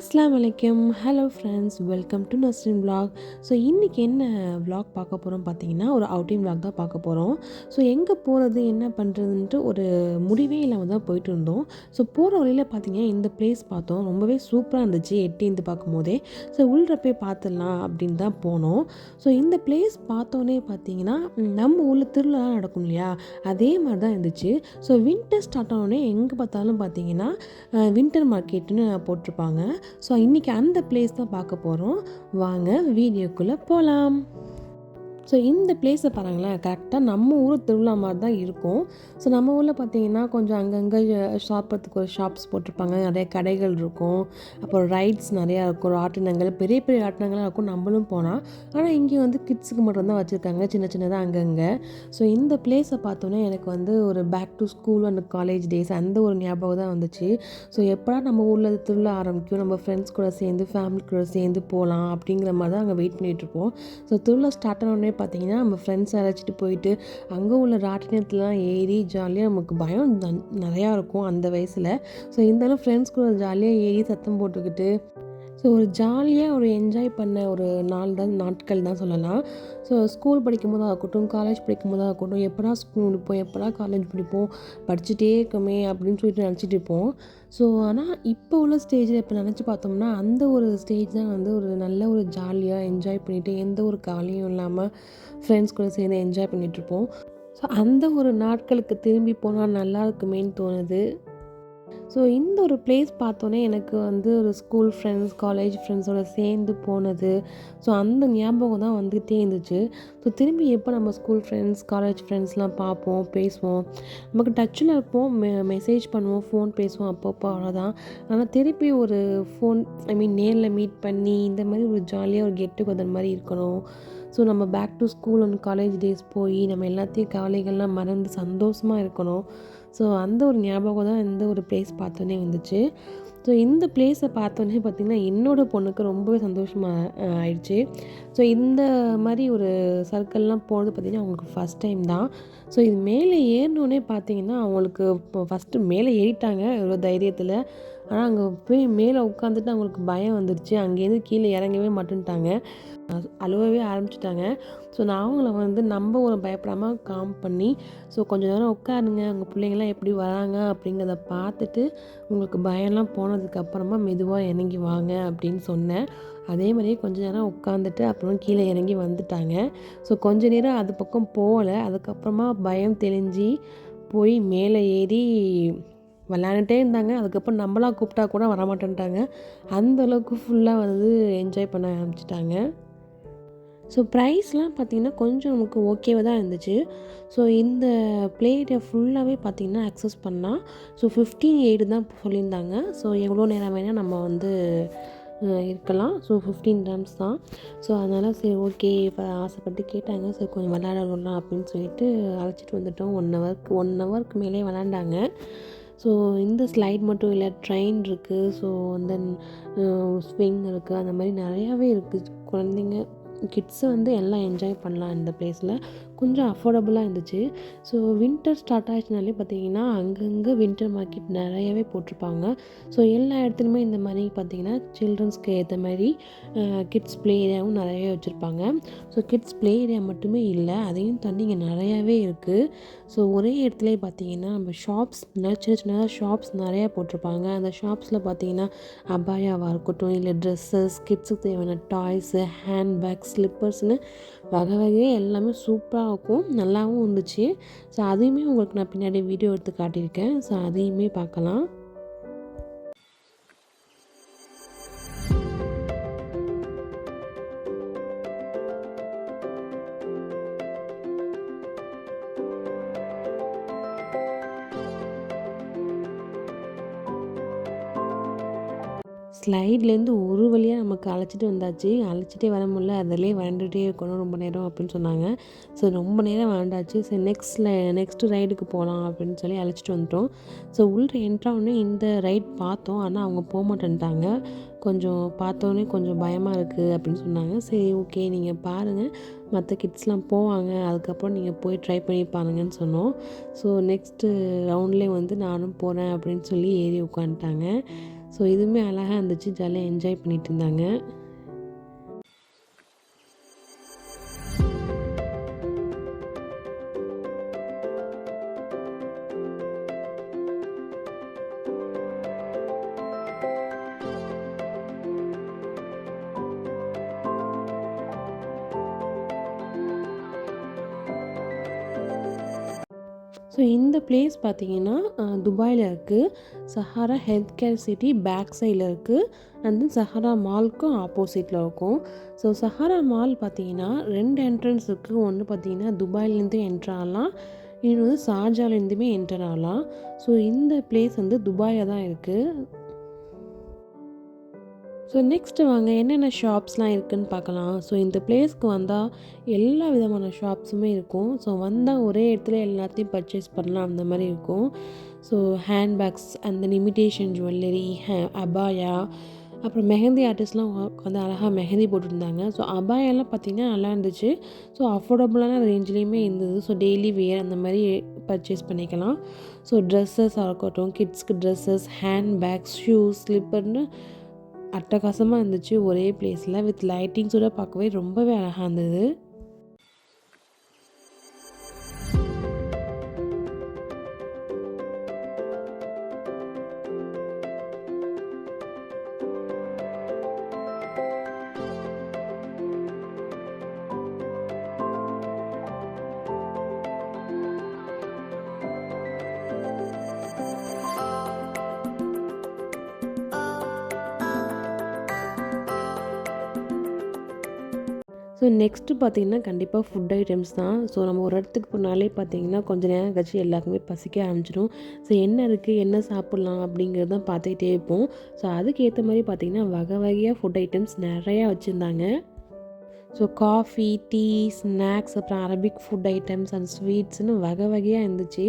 அஸ்ஸலாமு அலைக்கும். Hello friends, welcome to Nasrin vlog. So இன்றைக்கி என்ன vlog பார்க்க போகிறோம் பார்த்தீங்கன்னா, ஒரு அவுட்டிங் vlog தான் பார்க்க போகிறோம். ஸோ எங்கே போகிறது என்ன பண்ணுறதுன்ட்டு ஒரு முடிவே இல்லாமல் தான் போயிட்டு இருந்தோம். ஸோ போகிற வழியில் பார்த்தீங்கன்னா இந்த பிளேஸ் பார்த்தோம். ரொம்பவே சூப்பராக இருந்துச்சு எட்டிந்து பார்க்கும்போதே. ஸோ உள்ள போய் பார்த்துடலாம் அப்படின்னு தான் போனோம். ஸோ இந்த பிளேஸ் பார்த்தோன்னே பார்த்தீங்கன்னா நம்ம ஊரில் திருவிழா நடக்கும் இல்லையா, அதே மாதிரி தான் இருந்துச்சு. ஸோ வின்டர் ஸ்டார்ட் ஆனோடனே எங்கே பார்த்தாலும் பார்த்தீங்கன்னா வின்டர் மார்க்கெட்டுன்னு போட்டிருப்பாங்க. ஸோ இன்றைக்கி அந்த பிளேஸ் தான் பார்க்க போகிறோம். வாங்க வீடியோக்குள்ளே போகலாம். ஸோ இந்த பிளேஸை பாருங்களேன், கரெக்டாக நம்ம ஊர் திருவிழா மாதிரி தான் இருக்கும். ஸோ நம்ம ஊரில் பார்த்தீங்கன்னா கொஞ்சம் அங்கங்கே சாப்பிட்றதுக்கு ஒரு ஷாப்ஸ் போட்டிருப்பாங்க, நிறைய கடைகள் இருக்கும், அப்புறம் ரைட்ஸ் நிறையா இருக்கும், ராட்டினங்கள் பெரிய பெரிய ராட்டினங்களாக இருக்கும், நம்மளும் போனால். ஆனால் இங்கே வந்து கிட்ஸுக்கு மட்டும்தான் வச்சுருக்காங்க, சின்ன சின்னதாக அங்கங்கே. ஸோ இந்த பிளேஸை பார்த்தோன்னே எனக்கு வந்து ஒரு back to school and college days அந்த ஒரு ஞாபகம் தான் வந்துச்சு. ஸோ எப்படா நம்ம ஊரில் திருவிழா ஆரம்பிக்கும், நம்ம ஃப்ரெண்ட்ஸ் கூட சேர்ந்து ஃபேமிலி கூட சேர்ந்து போகலாம் அப்படிங்கிற மாதிரி தான் அங்கே வெயிட் பண்ணிகிட்ருப்போம். ஸோ திருவிழா ஸ்டார்ட் ஆனோடனே பார்த்தீங்கன்னா நம்ம ஃப்ரெண்ட்ஸ் அழைச்சிட்டு போயிட்டு அங்கே உள்ள ராட்டினத்துலாம் ஏறி ஜாலியாக, நமக்கு பயம் நிறையா இருக்கும் அந்த வயசில். ஸோ இருந்தாலும் ஃப்ரெண்ட்ஸ் கூட ஜாலியாக ஏறி சத்தம் போட்டுக்கிட்டு ஸோ ஒரு ஜாலியாக ஒரு என்ஜாய் பண்ண ஒரு நாட்கள் தான் சொல்லலாம். ஸோ ஸ்கூல் படிக்கும்போதாக இருக்கட்டும், காலேஜ் படிக்கும்போதாக இருக்கட்டும், எப்படா ஸ்கூல் முடிப்போம், எப்படா காலேஜ் படிப்போம், படிச்சுட்டே இருக்கோமே அப்படின்னு சொல்லிட்டு நினச்சிட்டு இருப்போம். ஸோ ஆனால் இப்போ உள்ள ஸ்டேஜில் இப்போ நினச்சி பார்த்தோம்னா அந்த ஒரு ஸ்டேஜ் தான் வந்து ஒரு நல்ல ஒரு ஜாலியாக என்ஜாய் பண்ணிவிட்டு எந்த ஒரு கவலையும் இல்லாமல் ஃப்ரெண்ட்ஸ் கூட சேர்ந்து என்ஜாய் பண்ணிகிட்ருப்போம். ஸோ அந்த ஒரு நாட்களுக்கு திரும்பி போனால் நல்லா இருக்குமேன்னு தோணுது. ஸோ இந்த ஒரு பிளேஸ் பார்த்தோன்னே எனக்கு வந்து ஒரு ஸ்கூல் ஃப்ரெண்ட்ஸ், காலேஜ் ஃப்ரெண்ட்ஸோடு சேர்ந்து போனது, ஸோ அந்த ஞாபகம் தான் வந்துகிட்டே இருந்துச்சு. ஸோ திரும்பி எப்போ நம்ம ஸ்கூல் ஃப்ரெண்ட்ஸ், காலேஜ் ஃப்ரெண்ட்ஸ்லாம் பார்ப்போம், பேசுவோம், நமக்கு டச்சில் இருப்போம், மெசேஜ் பண்ணுவோம், ஃபோன் பேசுவோம் அப்பப்போ, அவ்வளோதான். ஆனால் திருப்பி ஒரு ஃபோன் நேரில் மீட் பண்ணி இந்த மாதிரி ஒரு ஜாலியாக ஒரு கெட் டுகெதர் மாதிரி இருக்கணும். ஸோ நம்ம back to school and college days போய் நம்ம எல்லாத்தையும் கவலைகள்லாம் மறந்து சந்தோஷமாக இருக்கணும். ஸோ அந்த ஒரு ஞாபகம் தான் இந்த ஒரு பிளேஸ் பார்த்தோன்னே வந்துச்சு. ஸோ இந்த பிளேஸை பார்த்தோன்னே பார்த்திங்கன்னா என்னோடய பொண்ணுக்கு ரொம்பவே சந்தோஷமாக ஆயிடுச்சு. ஸோ இந்த மாதிரி ஒரு சர்க்கிள்லாம் போகிறது பார்த்திங்கன்னா அவங்களுக்கு ஃபஸ்ட் டைம் தான். ஸோ இது மேலே ஏறினோடனே பார்த்திங்கன்னா அவங்களுக்கு இப்போ ஃபஸ்ட்டு மேலே ஏறிட்டாங்க ஒரு தைரியத்தில். ஆனால் அங்கே போய் மேலே உட்காந்துட்டு அவங்களுக்கு பயம் வந்துடுச்சு. அங்கேருந்து கீழே இறங்கவே மாட்டேன்ட்டாங்க, அழுவவே ஆரம்பிச்சிட்டாங்க. ஸோ நான் அவங்கள வந்து நம்ம ஒரு பயப்படாமல் காம் பண்ணி, ஸோ கொஞ்சம் நேரம் உட்காருங்க, உங்கள் பிள்ளைங்களாம் எப்படி வராங்க அப்படிங்கிறத பார்த்துட்டு உங்களுக்கு பயம்லாம் போனதுக்கப்புறமா மெதுவாக இறங்கி வாங்க அப்படின்னு சொன்னேன். அதே மாதிரியே கொஞ்சம் நேரம் உட்காந்துட்டு அப்புறம் கீழே இறங்கி வந்துட்டாங்க. ஸோ கொஞ்ச நேரம் அது பக்கம் போகலை. அதுக்கப்புறமா பயம் தெளிஞ்சு போய் மேலே ஏறி விளாண்டுட்டே இருந்தாங்க. அதுக்கப்புறம் நம்மளாம் கூப்பிட்டா கூட வரமாட்டேன்ட்டாங்க. அந்தளவுக்கு ஃபுல்லாக வந்து என்ஜாய் பண்ண ஆரம்பிச்சிட்டாங்க. ஸோ ப்ரைஸ்லாம் பார்த்திங்கன்னா கொஞ்சம் நமக்கு ஓகேவாக தான் இருந்துச்சு. ஸோ இந்த ப்ளே ஏரியா ஃபுல்லாகவே பார்த்திங்கன்னா அக்சஸ் பண்ணால் ஸோ 15 தான் சொல்லியிருந்தாங்க. ஸோ எவ்வளோ நேரம் வேணால் நம்ம வந்து இருக்கலாம். ஸோ 15 dirhams தான். ஸோ அதனால் சரி ஓகே, இப்போ ஆசைப்பட்டு கேட்டாங்க, சரி கொஞ்சம் விளாட விடலாம் அப்படின்னு சொல்லிட்டு அழைச்சிட்டு வந்துட்டோம். 1 ஹவருக்கு மேலே விளாண்டாங்க. ஸோ இந்த ஸ்லைட் மட்டும் இல்லை, ட்ரெயின் இருக்குது, ஸோ தென் ஸ்விங் இருக்குது, அந்த மாதிரி நிறையாவே இருக்குது. குழந்தைங்க கிட்ஸு வந்து எல்லாம் என்ஜாய் பண்ணலாம் இந்த பிளேஸில். கொஞ்சம் அஃபோர்டபுளாக இருந்துச்சு. ஸோ வின்டர் ஸ்டார்ட் ஆகிடுச்சுனாலே பார்த்திங்கன்னா அங்கங்கே வின்டர் மார்க்கெட் நிறையவே போட்டிருப்பாங்க. ஸோ எல்லா இடத்துலையுமே இந்த மாதிரி பார்த்திங்கன்னா சில்ட்ரன்ஸ்க்கு ஏற்ற மாதிரி கிட்ஸ் ப்ளே ஏரியாவும் நிறையவே வச்சுருப்பாங்க. ஸோ கிட்ஸ் ப்ளே ஏரியா மட்டுமே இல்லை, அதையும் தாண்டி இங்கே நிறையாவே இருக்குது. ஸோ ஒரே இடத்துலேயே பார்த்திங்கன்னா நம்ம ஷாப்ஸ் சின்ன சின்னதாக ஷாப்ஸ் நிறையா போட்டிருப்பாங்க. அந்த ஷாப்ஸில் பார்த்திங்கன்னா அபாயாவாக இருக்கட்டும், இல்லை ட்ரெஸ்ஸஸ், கிட்ஸுக்கு தேவையான டாய்ஸு, ஹேண்ட்பேக்ஸ், ஸ்லிப்பர்ஸ்னு வகை வகையாக எல்லாமே சூப்பராக இருக்கும், நல்லாவும் இருந்துச்சு. ஸோ அதையுமே உங்களுக்கு நான் பின்னாடி வீடியோ எடுத்து காட்டியிருக்கேன். ஸோ அதையுமே பார்க்கலாம். ஸ்லைட்லேருந்து ஒரு வழியாக நமக்கு அழைச்சிட்டு வந்தாச்சு. அழைச்சிட்டே வர முடியல, அதிலே விளாண்டுட்டே இருக்கணும் ரொம்ப நேரம் அப்படின்னு சொன்னாங்க. ஸோ ரொம்ப நேரம் விளாண்டாச்சு. சரி நெக்ஸ்ட்டு ரைடுக்கு போகலாம் அப்படின்னு சொல்லி அழைச்சிட்டு வந்துட்டோம். ஸோ உள்ளே என்ட்ரானோடனே இந்த ரைட் பார்த்தோம், ஆனால் அவங்க போக மாட்டேன்ட்டாங்க. கொஞ்சம் பார்த்தோன்னே கொஞ்சம் பயமாக இருக்குது அப்படின்னு சொன்னாங்க. சரி ஓகே, நீங்கள் பாருங்கள், மற்ற கிட்ஸ்லாம் போவாங்க, அதுக்கப்புறம் நீங்கள் போய் ட்ரை பண்ணி பாருங்கன்னு சொன்னோம். ஸோ நெக்ஸ்ட்டு ரவுண்ட்லேயே வந்து நானும் போகிறேன் அப்படின்னு சொல்லி ஏறி உட்காந்துட்டாங்க. ஸோ இதுவுமே அழகாக இருந்துச்சு, ஜாலியாக என்ஜாய் பண்ணிட்டு இருந்தாங்க. ஸோ இந்த பிளேஸ் பார்த்தீங்கன்னா துபாயில் இருக்குது. Sahara health care city back சைடில் இருக்குது. அண்ட் தென் சஹாரா மாலுக்கும் ஆப்போசிட்டில் இருக்கும். ஸோ சஹாரா மால் பார்த்தீங்கன்னா 2 என்ட்ரன்ஸ் இருக்குது. ஒன்று பார்த்தீங்கன்னா துபாயிலேருந்து என்ட்ரு ஆகலாம், இன்னொன்று வந்து ஷார்ஜாலேருந்துமே என்டர் ஆகலாம். ஸோ இந்த பிளேஸ் வந்து துபாயில் தான் இருக்குது. ஸோ நெக்ஸ்ட்டு வாங்க என்னென்ன ஷாப்ஸ்லாம் இருக்குதுன்னு பார்க்கலாம். ஸோ இந்த பிளேஸ்க்கு வந்தால் எல்லா விதமான ஷாப்ஸுமே இருக்கும். ஸோ வந்தால் ஒரே இடத்துல எல்லாத்தையும் பர்ச்சேஸ் பண்ணலாம், அந்த மாதிரி இருக்கும். ஸோ ஹேண்ட்பேக்ஸ், அந்த இமிடேஷன் ஜுவல்லரி, அபாயா, அப்புறம் மெஹந்தி ஆர்டிஸ்ட்லாம் வந்து அழகாக மெஹந்தி போட்டுருந்தாங்க. ஸோ அபாயெல்லாம் பார்த்திங்கன்னா நல்லா இருந்துச்சு. ஸோ அஃபோர்டபுளான ரேஞ்சிலையுமே இருந்தது. ஸோ டெய்லி வியர் அந்த மாதிரி பர்ச்சேஸ் பண்ணிக்கலாம். ஸோ ட்ரெஸ்ஸஸாக இருக்கட்டும், கிட்ஸ்க்கு ட்ரெஸ்ஸஸ், ஹேண்ட்பேக்ஸ், ஷூஸ், ஸ்லிப்பர்னு அட்டகாசமாக இருந்துச்சு. ஒரே பிளேஸில் வித் லைட்டிங்ஸோட பார்க்கவே ரொம்பவே அழகாக இருந்தது. ஸோ நெக்ஸ்ட்டு பார்த்திங்கன்னா கண்டிப்பாக ஃபுட் ஐட்டம்ஸ் தான். ஸோ நம்ம ஒரு இடத்துக்கு போனாலே பார்த்திங்கன்னா கொஞ்சம் நேரம் கழிச்சு எல்லாருக்குமே பசிக்க ஆரம்பிச்சிடும். ஸோ என்ன இருக்குது, என்ன சாப்பிட்லாம் அப்படிங்கிறது தான் பார்த்துக்கிட்டே இருப்போம். ஸோ அதுக்கேற்ற மாதிரி பார்த்திங்கன்னா வகை வகையாக ஃபுட் ஐட்டம்ஸ் நிறையா வச்சுருந்தாங்க. ஸோ காஃபி, டீ, ஸ்நாக்ஸ், அப்புறம் அரபிக் ஃபுட் ஐட்டம்ஸ் அண்ட் ஸ்வீட்ஸ்னு வகை வகையாக இருந்துச்சு.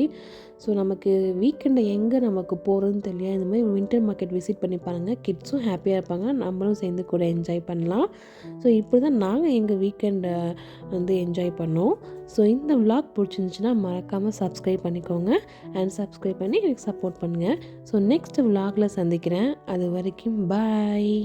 ஸோ நமக்கு வீக்கெண்டை எங்கே நமக்கு போகிறதுன்னு தெரியல, இந்த மாதிரி வின்டர் மார்க்கெட் விசிட் பண்ணி பாருங்கள். கிட்ஸும் ஹாப்பியாக இருப்பாங்க, நம்மளும் சேர்ந்து கூட என்ஜாய் பண்ணலாம். ஸோ இப்படி தான் நாங்கள் எங்கள் வீக்கெண்டை வந்து என்ஜாய் பண்ணோம். ஸோ இந்த விலாக் பிடிச்சிருந்துச்சின்னா மறக்காமல் சப்ஸ்கிரைப் பண்ணிக்கோங்க. அண்ட் சப்ஸ்கிரைப் பண்ணி எனக்கு சப்போர்ட் பண்ணுங்கள். ஸோ நெக்ஸ்ட் விலாகில் சந்திக்கிறேன். அது வரைக்கும் பாய்.